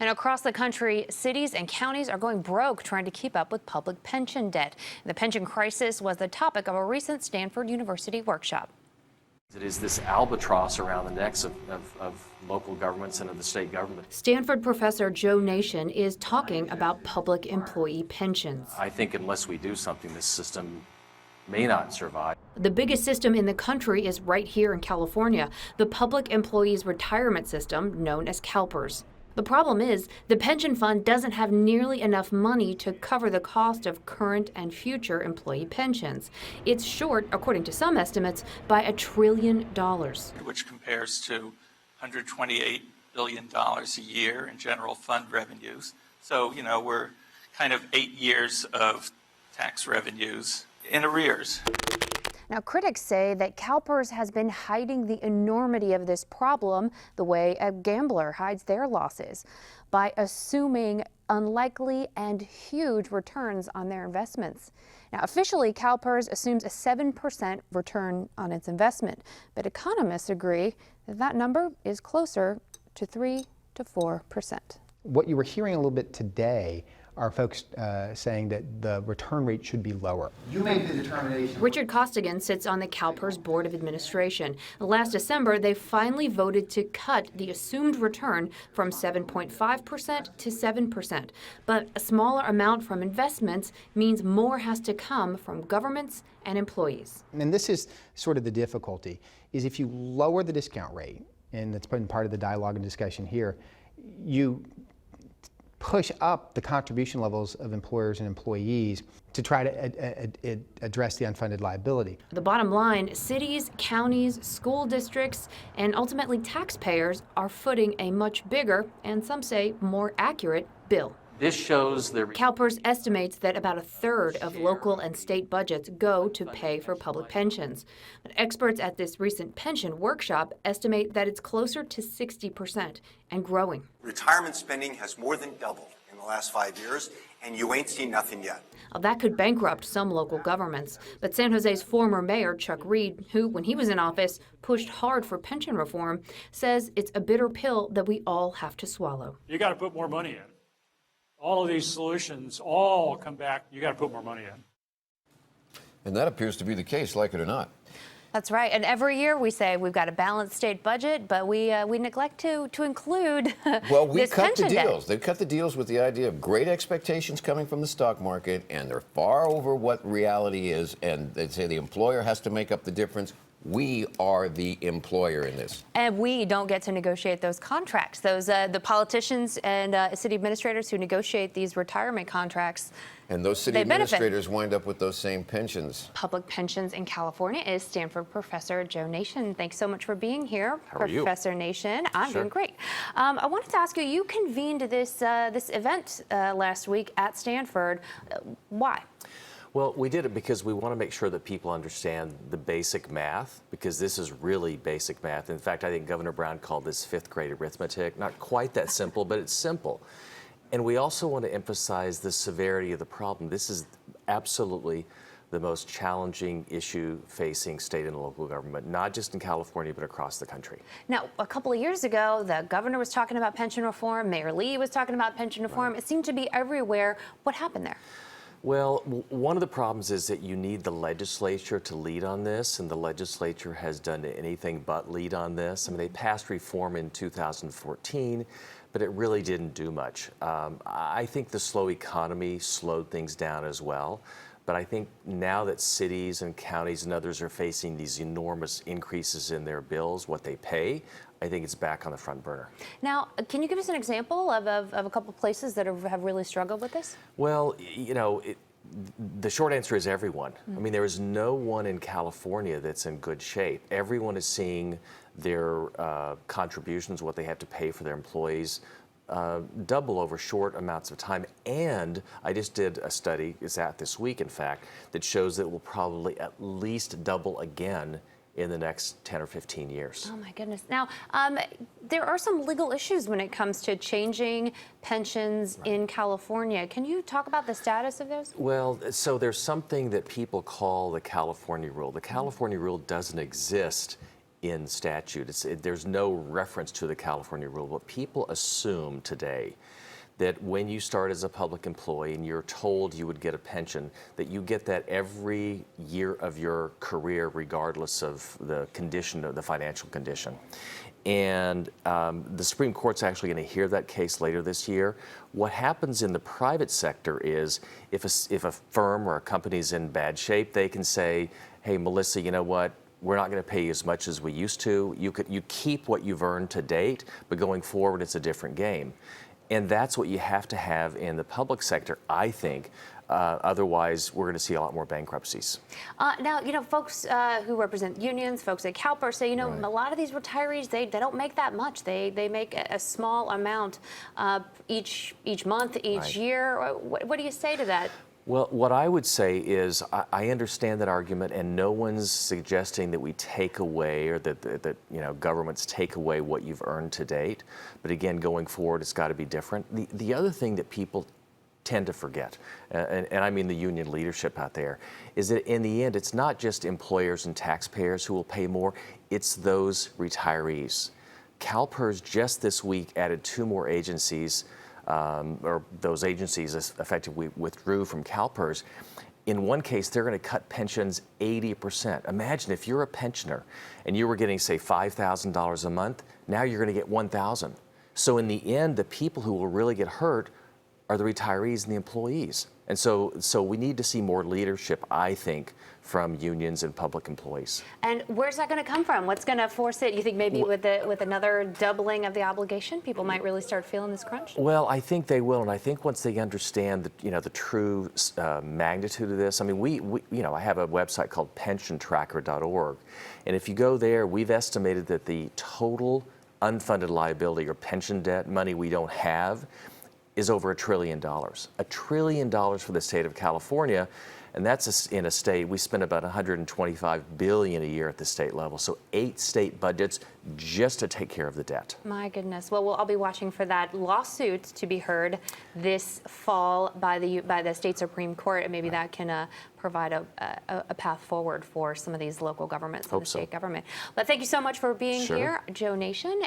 And across the country, cities and counties are going broke trying to keep up with public pension debt. The pension crisis was the topic of a recent Stanford University workshop. It is this albatross around the necks of local governments and of the state government. Stanford professor Joe Nation is talking about public employee pensions. I think unless we do something, this system may not survive. The biggest system in the country is right here in California, the Public Employees Retirement System, known as CalPERS. The problem is the pension fund doesn't have nearly enough money to cover the cost of current and future employee pensions. It's short, according to some estimates, by $1 trillion. Which compares to $128 billion a year in general fund revenues. So, we're kind of 8 years of tax revenues in arrears. Now, critics say that CalPERS has been hiding the enormity of this problem the way a gambler hides their losses, by assuming unlikely and huge returns on their investments. Now, officially, CalPERS assumes a 7% return on its investment, but economists agree that that number is closer to 3 to 4%. What you were hearing a little bit today are folks saying that the return rate should be lower. You make the determination. Richard Costigan sits on the CalPERS Board of Administration. Last December, they finally voted to cut the assumed return from 7.5% to 7%. But a smaller amount from investments means more has to come from governments and employees. And this is sort of the difficulty, is if you lower the discount rate, and that's been part of the dialogue and discussion here, you push up the contribution levels of employers and employees to try to address the unfunded liability. The bottom line, cities, counties, school districts, and ultimately taxpayers are footing a much bigger, and some say more accurate, bill. This shows the CalPERS estimates that about a third of local and state budgets go to pay for public pensions. But experts at this recent pension workshop estimate that it's closer to 60% and growing. Retirement spending has more than doubled in the last 5 years, and you ain't seen nothing yet. That could bankrupt some local governments. But San Jose's former mayor, Chuck Reed, who, when he was in office, pushed hard for pension reform, says it's a bitter pill that we all have to swallow. You got to put more money in. All of these solutions all come back, you got to put more money in. And that appears to be the case, like it or not. That's right. And every year we say we've got a balanced state budget, but we neglect to include well, we this cut the pension deals. debt. They cut the deals with the idea of great expectations coming from the stock market, and they're far over what reality is. And they say the employer has to make up the difference. We are the employer in this. And we don't get to negotiate those contracts. Those the politicians and city administrators who negotiate these retirement contracts. And those city administrators wind up with those same pensions. Public pensions in California is Stanford professor Joe Nation. Thanks so much for being here, How are you? Professor Nation. I'm Sure. doing great. I wanted to ask you, you convened this event last week at Stanford. Why? Well, we did it because we want to make sure that people understand the basic math, because this is really basic math. In fact, I think Governor Brown called this fifth grade arithmetic. Not quite that simple, but it's simple. And we also want to emphasize the severity of the problem. This is absolutely the most challenging issue facing state and local government, not just in California, but across the country. Now, a couple of years ago, the governor was talking about pension reform. Mayor Lee was talking about pension reform. Right. It seemed to be everywhere. What happened there? Well, one of the problems is that you need the legislature to lead on this, and the legislature has done anything but lead on this. I mean, they passed reform in 2014, but it really didn't do much. I think the slow economy slowed things down as well. But I think now that cities and counties and others are facing these enormous increases in their bills, what they pay, I think it's back on the front burner. Now, can you give us an example of a couple places that have really struggled with this? Well, the short answer is everyone. I mean, there is no one in California that's in good shape. Everyone is seeing their contributions, what they have to pay for their employees, double over short amounts of time. And I just did a study, it's out this week in fact, that shows that it will probably at least double again in the next 10 or 15 years. Oh my goodness. Now, there are some legal issues when it comes to changing pensions in California. Can you talk about the status of those? Well, so there's something that people call the California rule. The California rule doesn't exist in statute. There's no reference to the California rule, but people assume today that when you start as a public employee and you're told you would get a pension, that you get that every year of your career, regardless of the condition, of the financial condition. And the Supreme Court's actually going to hear that case later this year. What happens in the private sector is if a firm or a company's in bad shape, they can say, hey, Melissa, you know what? We're not going to pay you as much as we used to. You keep what you've earned to date, but going forward, it's a different game. And that's what you have to have in the public sector, I think. Otherwise, we're going to see a lot more bankruptcies. Now, folks who represent unions, folks at CalPERS say, Right. a lot of these retirees, they don't make that much. They make a small amount each month, each Right. year. What do you say to that? Well, what I would say is I understand that argument, and no one's suggesting that we take away or that governments take away what you've earned to date. But again, going forward, it's got to be different. The other thing that people tend to forget, and I mean the union leadership out there, is that in the end, it's not just employers and taxpayers who will pay more, it's those retirees. CalPERS just this week added 2 more agencies, or those agencies effectively withdrew from CalPERS. In one case, they're going to cut pensions 80%. Imagine if you're a pensioner and you were getting, say, $5,000 a month, now you're going to get $1,000. So in the end, the people who will really get hurt are the retirees and the employees. And so we need to see more leadership, I think, from unions and public employees. And where's that going to come from? What's going to force it? You think maybe with another doubling of the obligation, people might really start feeling this crunch? Well, I think they will, and I think once they understand the true magnitude of this. I mean, I have a website called pensiontracker.org, and if you go there, we've estimated that the total unfunded liability or pension debt, money we don't have, is over $1 trillion. $1 trillion for the state of California, and that's in a state, we spend about $125 billion a year at the state level. So 8 state budgets just to take care of the debt. My goodness. Well, I'll be watching for that lawsuit to be heard this fall by the state Supreme Court, and maybe that can provide a path forward for some of these local governments and the state government. But thank you so much for being here, Joe Nation.